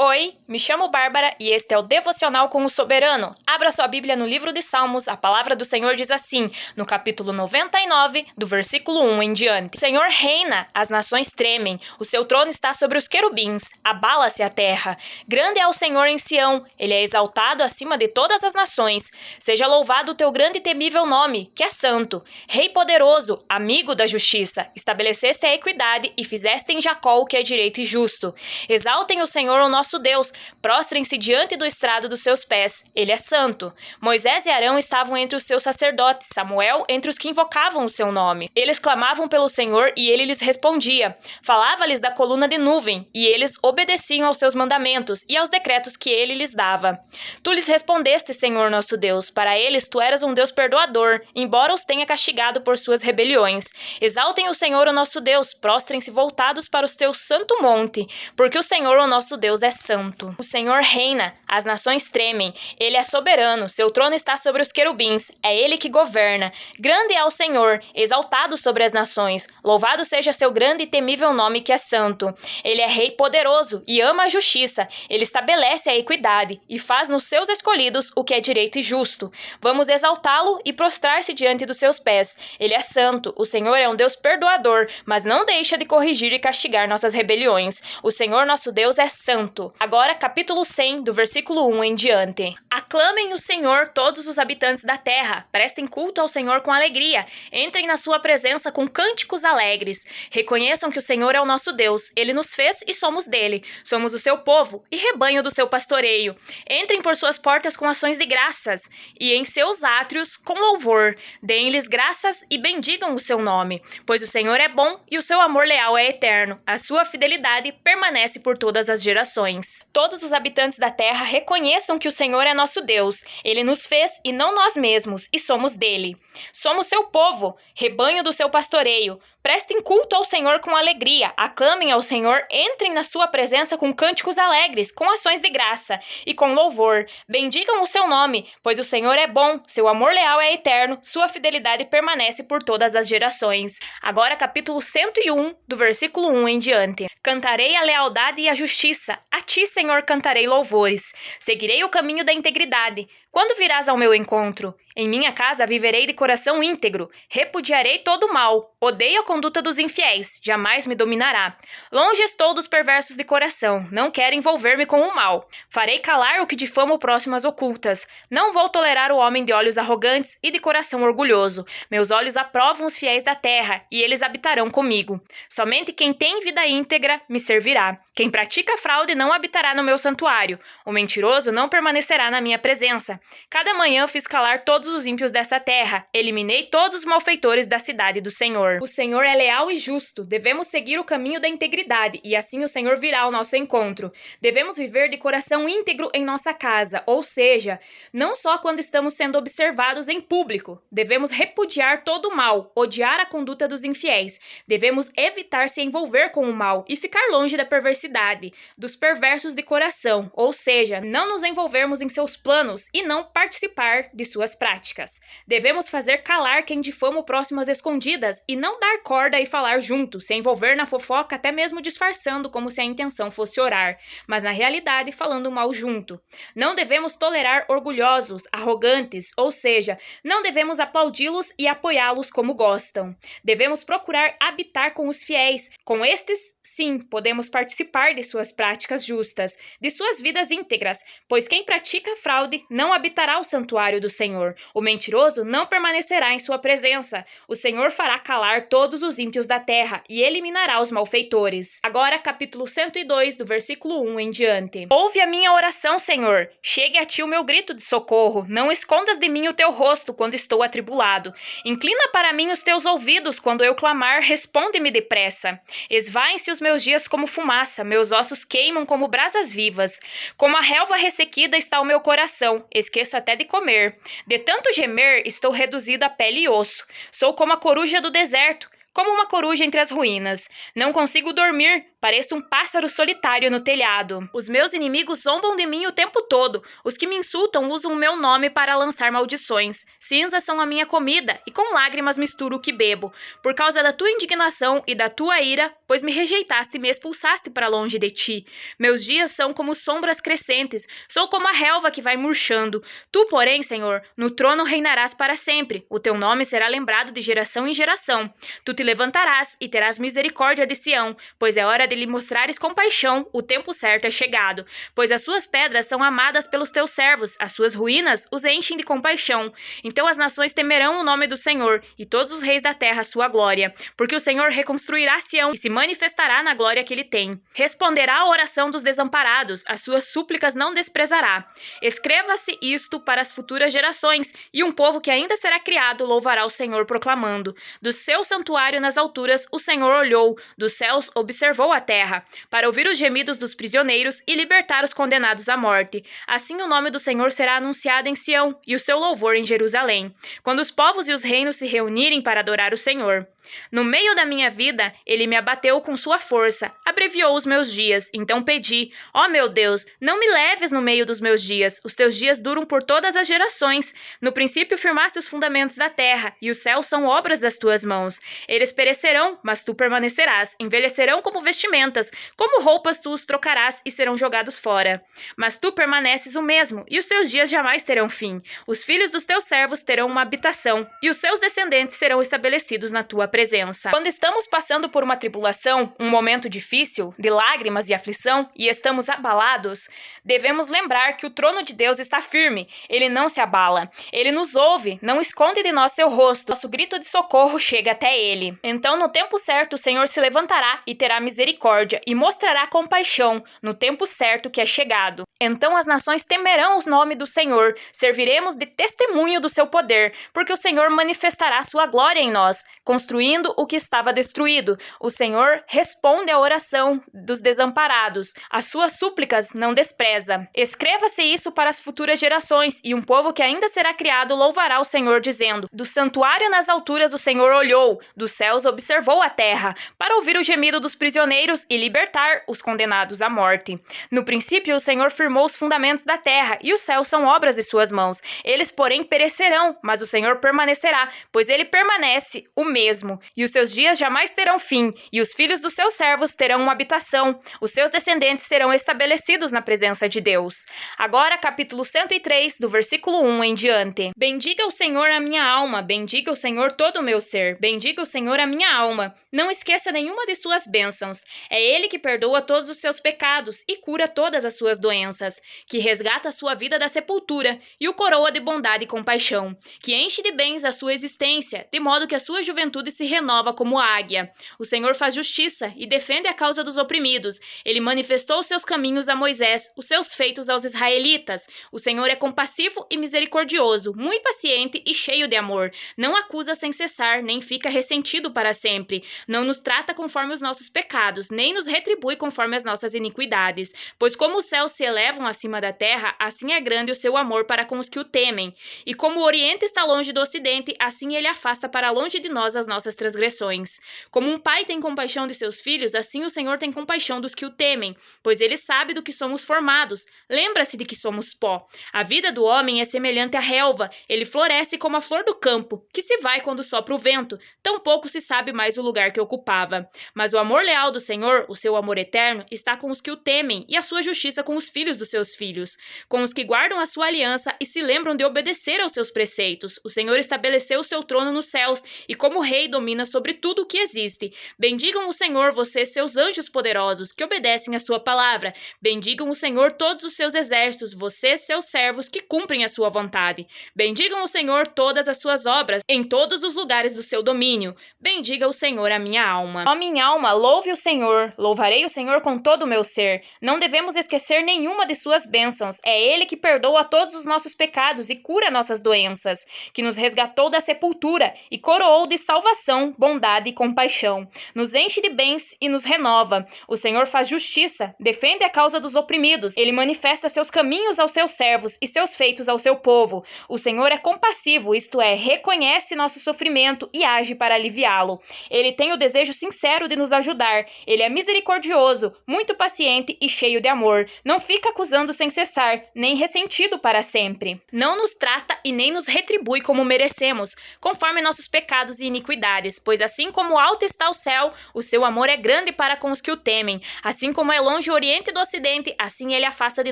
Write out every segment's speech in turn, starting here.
Oi, me chamo Bárbara e este é o Devocional com o Soberano. Abra sua Bíblia no livro de Salmos, a palavra do Senhor diz assim, no capítulo 99, do versículo 1 em diante. O Senhor reina, as nações tremem, o seu trono está sobre os querubins, abala-se a terra. Grande é o Senhor em Sião, ele é exaltado acima de todas as nações. Seja louvado o teu grande e temível nome, que é santo. Rei poderoso, amigo da justiça, estabeleceste a equidade e fizeste em Jacó o que é direito e justo. Exaltem o Senhor, o nosso Deus, prostrem-se diante do estrado dos seus pés, ele é santo. Moisés e Arão estavam entre os seus sacerdotes, Samuel entre os que invocavam o seu nome. Eles clamavam pelo Senhor e ele lhes respondia. Falava-lhes da coluna de nuvem, e eles obedeciam aos seus mandamentos e aos decretos que ele lhes dava. Tu lhes respondeste, Senhor nosso Deus, para eles tu eras um Deus perdoador, embora os tenha castigado por suas rebeliões. Exaltem o Senhor, o nosso Deus, prostrem-se voltados para o teu santo monte, porque o Senhor, o nosso Deus, é santo. O Senhor reina, as nações tremem, ele é soberano, seu trono está sobre os querubins, é ele que governa. Grande é o Senhor, exaltado sobre as nações, louvado seja seu grande e temível nome que é santo. Ele é rei poderoso e ama a justiça, ele estabelece a equidade e faz nos seus escolhidos o que é direito e justo. Vamos exaltá-lo e prostrar-se diante dos seus pés. Ele é santo, o Senhor é um Deus perdoador, mas não deixa de corrigir e castigar nossas rebeliões. O Senhor nosso Deus é santo. Agora, capítulo 100, do versículo 1 em diante. Aclamem o Senhor todos os habitantes da terra, prestem culto ao Senhor com alegria, entrem na sua presença com cânticos alegres. Reconheçam que o Senhor é o nosso Deus, ele nos fez e somos dele. Somos o seu povo e rebanho do seu pastoreio. Entrem por suas portas com ações de graças e em seus átrios com louvor. Deem-lhes graças e bendigam o seu nome, pois o Senhor é bom e o seu amor leal é eterno. A sua fidelidade permanece por todas as gerações. Todos os habitantes da terra reconheçam que o Senhor é nosso Deus. Ele nos fez e não nós mesmos, e somos dele. Somos seu povo, rebanho do seu pastoreio. Prestem culto ao Senhor com alegria, aclamem ao Senhor, entrem na sua presença com cânticos alegres, com ações de graça e com louvor. Bendigam o seu nome, pois o Senhor é bom, seu amor leal é eterno, sua fidelidade permanece por todas as gerações. Agora capítulo 101, do versículo 1 em diante. Cantarei a lealdade e a justiça, a ti, Senhor, cantarei louvores. Seguirei o caminho da integridade. Quando virás ao meu encontro? Em minha casa viverei de coração íntegro, repudiarei todo o mal, odeio a conduta dos infiéis, jamais me dominará. Longe estou dos perversos de coração, não quero envolver-me com o mal. Farei calar o que difama o próximo às ocultas. Não vou tolerar o homem de olhos arrogantes e de coração orgulhoso. Meus olhos aprovam os fiéis da terra, e eles habitarão comigo. Somente quem tem vida íntegra me servirá. Quem pratica fraude não habitará no meu santuário. O mentiroso não permanecerá na minha presença. Cada manhã fiz calar todos os ímpios desta terra. Eliminei todos os malfeitores da cidade do Senhor. O Senhor é leal e justo. Devemos seguir o caminho da integridade, e assim o Senhor virá ao nosso encontro. Devemos viver de coração íntegro em nossa casa, ou seja, não só quando estamos sendo observados em público. Devemos repudiar todo o mal, odiar a conduta dos infiéis. Devemos evitar se envolver com o mal e ficar longe da perversidade, dos perversos de coração, ou seja, não nos envolvermos em seus planos e não participar de suas práticas. Devemos fazer calar quem difama o próximo às escondidas e não dar corda e falar junto, se envolver na fofoca até mesmo disfarçando como se a intenção fosse orar, mas na realidade falando mal junto. Não devemos tolerar orgulhosos, arrogantes, ou seja, não devemos aplaudi-los e apoiá-los como gostam. Devemos procurar habitar com os fiéis. Com estes, sim, podemos participar de suas práticas justas, de suas vidas íntegras, pois quem pratica fraude não habitará o santuário do Senhor. O mentiroso não permanecerá em sua presença. O Senhor fará calar todos os ímpios da terra e eliminará os malfeitores. Agora, capítulo 102, do versículo 1 em diante. Ouve a minha oração, Senhor. Chegue a ti o meu grito de socorro. Não escondas de mim o teu rosto quando estou atribulado. Inclina para mim os teus ouvidos quando eu clamar, responde-me depressa. Esvaem-se os meus dias como fumaça, meus ossos queimam como brasas vivas. Como a relva ressequida está o meu coração, esqueço até de comer. De tanto gemer, estou reduzido a pele e osso. Sou como a coruja do deserto, como uma coruja entre as ruínas. Não consigo dormir, pareço um pássaro solitário no telhado. Os meus inimigos zombam de mim o tempo todo. Os que me insultam usam o meu nome para lançar maldições. Cinzas são a minha comida, e com lágrimas misturo o que bebo. Por causa da tua indignação e da tua ira, pois me rejeitaste e me expulsaste para longe de ti. Meus dias são como sombras crescentes, sou como a relva que vai murchando. Tu, porém, Senhor, no trono reinarás para sempre. O teu nome será lembrado de geração em geração. Tu te levantarás e terás misericórdia de Sião, pois é hora de lhe mostrares compaixão, o tempo certo é chegado. Pois as suas pedras são amadas pelos teus servos, as suas ruínas os enchem de compaixão. Então as nações temerão o nome do Senhor, e todos os reis da terra a sua glória. Porque o Senhor reconstruirá Sião e se manifestará na glória que ele tem. Responderá à oração dos desamparados, as suas súplicas não desprezará. Escreva-se isto para as futuras gerações, e um povo que ainda será criado louvará o Senhor proclamando: do seu santuário nas alturas o Senhor olhou, dos céus observou a terra, para ouvir os gemidos dos prisioneiros e libertar os condenados à morte. Assim o nome do Senhor será anunciado em Sião, e o seu louvor em Jerusalém, quando os povos e os reinos se reunirem para adorar o Senhor. No meio da minha vida, ele me abateu com sua força, abreviou os meus dias. Então pedi: ó meu Deus, não me leves no meio dos meus dias, os teus dias duram por todas as gerações. No princípio firmaste os fundamentos da terra, e os céus são obras das tuas mãos. Eles perecerão, mas tu permanecerás, envelhecerão como vestimentas, como roupas tu os trocarás e serão jogados fora. Mas tu permaneces o mesmo, e os teus dias jamais terão fim. Os filhos dos teus servos terão uma habitação, e os seus descendentes serão estabelecidos na tua presença. Quando estamos passando por uma tribulação, um momento difícil, de lágrimas e aflição, e estamos abalados, devemos lembrar que o trono de Deus está firme, ele não se abala. Ele nos ouve, não esconde de nós seu rosto, nosso grito de socorro chega até ele. Então, no tempo certo, o Senhor se levantará e terá misericórdia, e mostrará compaixão, no tempo certo que é chegado. Então as nações temerão o nome do Senhor, serviremos de testemunho do seu poder, porque o Senhor manifestará sua glória em nós, construindo o que estava destruído. O Senhor responde à oração dos desamparados, as suas súplicas não despreza. Escreva-se isso para as futuras gerações, e um povo que ainda será criado louvará o Senhor, dizendo: do santuário nas alturas o Senhor olhou, dos céus observou a terra, para ouvir o gemido dos prisioneiros e libertar os condenados à morte. No princípio o Senhor firmou os fundamentos da terra, e os céus são obras de suas mãos. Eles, porém, perecerão, mas o Senhor permanecerá, pois ele permanece o mesmo, e os seus dias jamais terão fim, e os filhos dos seus servos terão uma habitação, os seus descendentes serão estabelecidos na presença de Deus. Agora, capítulo 103, do versículo 1 em diante. Bendiga o Senhor a minha alma, bendiga o Senhor todo o meu ser, bendiga o Senhor a minha alma. Não esqueça nenhuma de suas bênçãos. É ele que perdoa todos os seus pecados e cura todas as suas doenças, que resgata a sua vida da sepultura e o coroa de bondade e compaixão, que enche de bens a sua existência, de modo que a sua juventude se renova como a águia. O Senhor faz justiça e defende a causa dos oprimidos. Ele manifestou os seus caminhos a Moisés, os seus feitos aos israelitas. O Senhor é compassivo e misericordioso, muito paciente e cheio de amor. Não acusa sem cessar, nem fica ressentido para sempre. Não nos trata conforme os nossos pecados, nem nos retribui conforme as nossas iniquidades. Pois como os céus se elevam acima da terra, assim é grande o seu amor para com os que o temem. E como o Oriente está longe do Ocidente, assim ele afasta para longe de nós as nossas transgressões. Como um pai tem compaixão de seus filhos, assim o Senhor tem compaixão dos que o temem, pois ele sabe do que somos formados. Lembra-se de que somos pó. A vida do homem é semelhante à relva, ele floresce como a flor do campo, que se vai quando sopra o vento, tampouco se sabe mais o lugar que ocupava. Mas o amor leal do Senhor, o seu amor eterno, está com os que o temem, e a sua justiça com os filhos dos seus filhos, com os que guardam a sua aliança e se lembram de obedecer aos seus preceitos. O Senhor estabeleceu o seu trono nos céus, e como rei domina sobre tudo o que existe. Bendigam o Senhor, vocês, seus anjos poderosos, que obedecem a sua palavra. Bendigam o Senhor todos os seus exércitos, vocês, seus servos, que cumprem a sua vontade. Bendigam o Senhor todas as suas obras, em todos os lugares do seu domínio. Bendiga o Senhor a minha alma. Ó minha alma, louve o Senhor. Louvarei o Senhor com todo o meu ser. Não devemos esquecer nenhuma de suas bênçãos. É ele que perdoa todos os nossos pecados e cura nossas doenças, que nos resgatou da sepultura e coroou de salvação salvação, bondade e compaixão. Nos enche de bens e nos renova. O Senhor faz justiça, defende a causa dos oprimidos. Ele manifesta seus caminhos aos seus servos e seus feitos ao seu povo. O Senhor é compassivo, isto é, reconhece nosso sofrimento e age para aliviá-lo. Ele tem o desejo sincero de nos ajudar. Ele é misericordioso, muito paciente e cheio de amor. Não fica acusando sem cessar, nem ressentido para sempre. Não nos trata e nem nos retribui como merecemos, conforme nossos pecados e iniquidades, pois assim como alto está o céu, o seu amor é grande para com os que o temem. Assim como é longe o oriente do ocidente, assim ele afasta de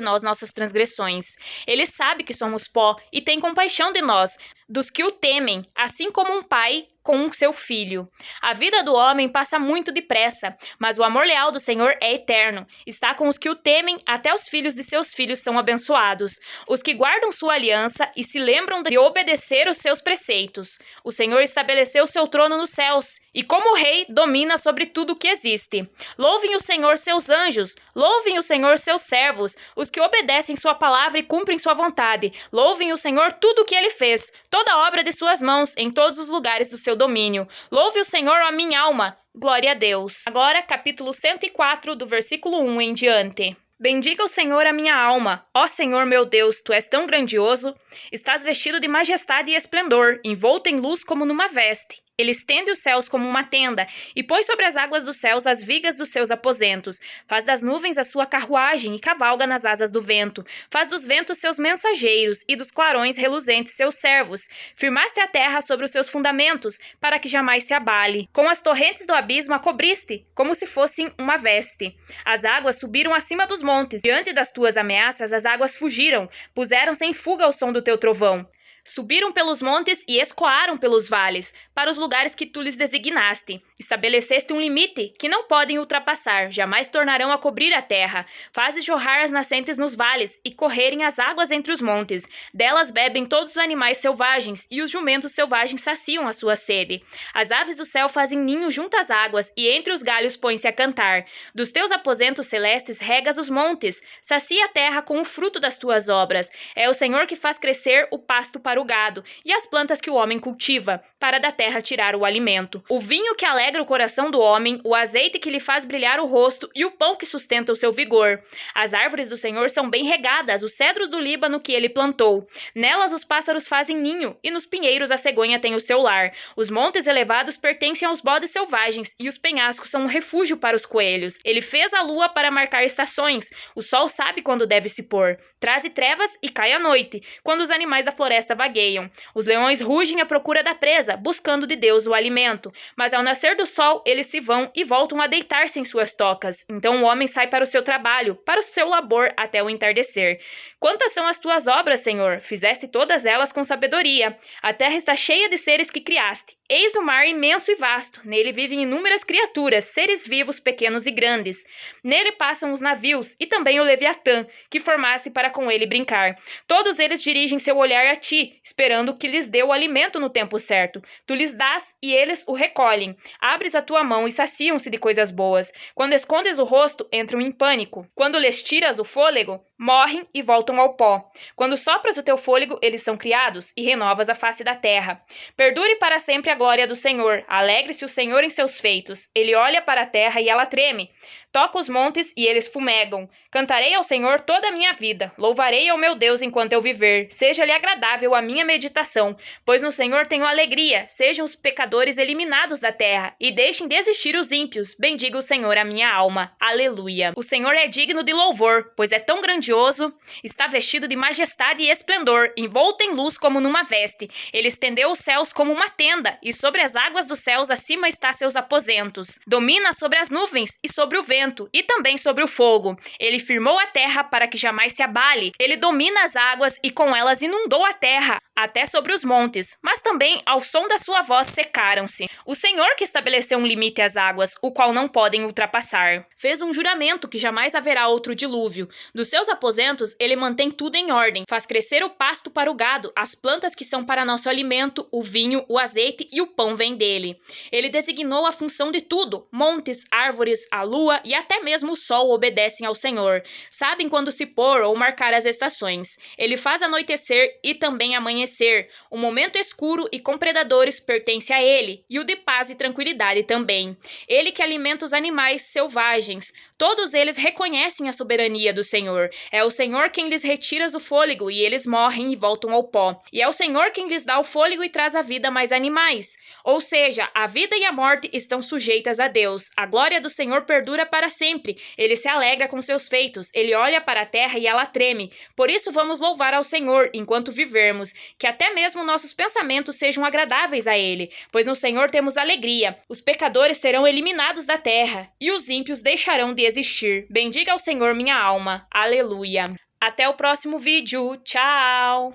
nós nossas transgressões. Ele sabe que somos pó e tem compaixão de nós, dos que o temem, assim como um pai com o seu filho. A vida do homem passa muito depressa, mas o amor leal do Senhor é eterno. Está com os que o temem, até os filhos de seus filhos são abençoados. Os que guardam sua aliança e se lembram de obedecer os seus preceitos. O Senhor estabeleceu seu trono nos céus, e como rei domina sobre tudo o que existe. Louvem o Senhor seus anjos, louvem o Senhor seus servos, os que obedecem sua palavra e cumprem sua vontade. Louvem o Senhor tudo o que ele fez, toda a obra de suas mãos, em todos os lugares do seu domínio. Louve o Senhor, ó minha alma. Glória a Deus. Agora, capítulo 104, do versículo 1 em diante. Bendiga o Senhor a minha alma. Ó Senhor meu Deus, tu és tão grandioso. Estás vestido de majestade e esplendor, envolto em luz como numa veste. Ele estende os céus como uma tenda, e põe sobre as águas dos céus as vigas dos seus aposentos. Faz das nuvens a sua carruagem, e cavalga nas asas do vento. Faz dos ventos seus mensageiros, e dos clarões reluzentes seus servos. Firmaste a terra sobre os seus fundamentos, para que jamais se abale. Com as torrentes do abismo a cobriste, como se fossem uma veste. As águas subiram acima dos montes. Diante das tuas ameaças as águas fugiram, puseram-se em fuga ao som do teu trovão. Subiram pelos montes e escoaram pelos vales, para os lugares que tu lhes designaste. Estabeleceste um limite que não podem ultrapassar, jamais tornarão a cobrir a terra. Fazes jorrar as nascentes nos vales e correrem as águas entre os montes. Delas bebem todos os animais selvagens, e os jumentos selvagens saciam a sua sede. As aves do céu fazem ninho junto às águas, e entre os galhos põem-se a cantar. Dos teus aposentos celestes regas os montes, sacia a terra com o fruto das tuas obras. É o Senhor que faz crescer o pasto para o gado, e as plantas que o homem cultiva, para da terra tirar o alimento. O vinho que alegra o coração do homem, o azeite que lhe faz brilhar o rosto, e o pão que sustenta o seu vigor. As árvores do Senhor são bem regadas, os cedros do Líbano que ele plantou. Nelas os pássaros fazem ninho, e nos pinheiros a cegonha tem o seu lar. Os montes elevados pertencem aos bodes selvagens, e os penhascos são um refúgio para os coelhos. Ele fez a lua para marcar estações, o sol sabe quando deve se pôr. Traze trevas e cai a noite, quando os animais da floresta vagueiam. Os leões rugem à procura da presa, buscando de Deus o alimento. Mas ao nascer do sol, eles se vão e voltam a deitar-se em suas tocas. Então o homem sai para o seu trabalho, para o seu labor até o entardecer. Quantas são as tuas obras, Senhor? Fizeste todas elas com sabedoria. A terra está cheia de seres que criaste. Eis o mar imenso e vasto. Nele vivem inúmeras criaturas, seres vivos, pequenos e grandes. Nele passam os navios e também o Leviatã, que formaste para com ele brincar. Todos eles dirigem seu olhar a ti, esperando que lhes dê o alimento no tempo certo. Tu lhes dás e eles o recolhem. Abres a tua mão e saciam-se de coisas boas. Quando escondes o rosto, entram em pânico. Quando lhes tiras o fôlego, morrem e voltam ao pó. Quando sopras o teu fôlego, eles são criados e renovas a face da terra. Perdure para sempre a glória do Senhor. Alegre-se o Senhor em seus feitos. Ele olha para a terra e ela treme. Toca os montes e eles fumegam. Cantarei ao Senhor toda a minha vida. Louvarei ao meu Deus enquanto eu viver. Seja-lhe agradável a minha meditação, pois no Senhor tenho alegria. Sejam os pecadores eliminados da terra e deixem de existir os ímpios. Bendiga o Senhor a minha alma. Aleluia. O Senhor é digno de louvor, pois é tão grandioso. Está vestido de majestade e esplendor, envolto em luz como numa veste. Ele estendeu os céus como uma tenda, e sobre as águas dos céus acima está seus aposentos. Domina sobre as nuvens e sobre o vento, e também sobre o fogo. Ele firmou a terra para que jamais se abale. Ele domina as águas e com elas inundou a terra, até sobre os montes, mas também ao som da sua voz secaram-se. O Senhor que estabeleceu um limite às águas, o qual não podem ultrapassar. Fez um juramento que jamais haverá outro dilúvio. Dos seus aposentos ele mantém tudo em ordem, faz crescer o pasto para o gado, as plantas que são para nosso alimento, o vinho, o azeite e o pão vem dele. Ele designou a função de tudo, montes, árvores, a lua e até mesmo o sol obedecem ao Senhor. Sabem quando se pôr ou marcar as estações. Ele faz anoitecer e também amanhecer amanhecer. O momento escuro e com predadores pertence a ele, e o de paz e tranquilidade também. Ele que alimenta os animais selvagens. Todos eles reconhecem a soberania do Senhor. É o Senhor quem lhes retira o fôlego e eles morrem e voltam ao pó. E é o Senhor quem lhes dá o fôlego e traz à vida mais animais. Ou seja, a vida e a morte estão sujeitas a Deus. A glória do Senhor perdura para sempre. Ele se alegra com seus feitos. Ele olha para a terra e ela treme. Por isso vamos louvar ao Senhor enquanto vivermos. Que até mesmo nossos pensamentos sejam agradáveis a Ele. Pois no Senhor temos alegria. Os pecadores serão eliminados da terra. E os ímpios deixarão de existir. Bendiga ao Senhor minha alma. Aleluia. Até o próximo vídeo. Tchau!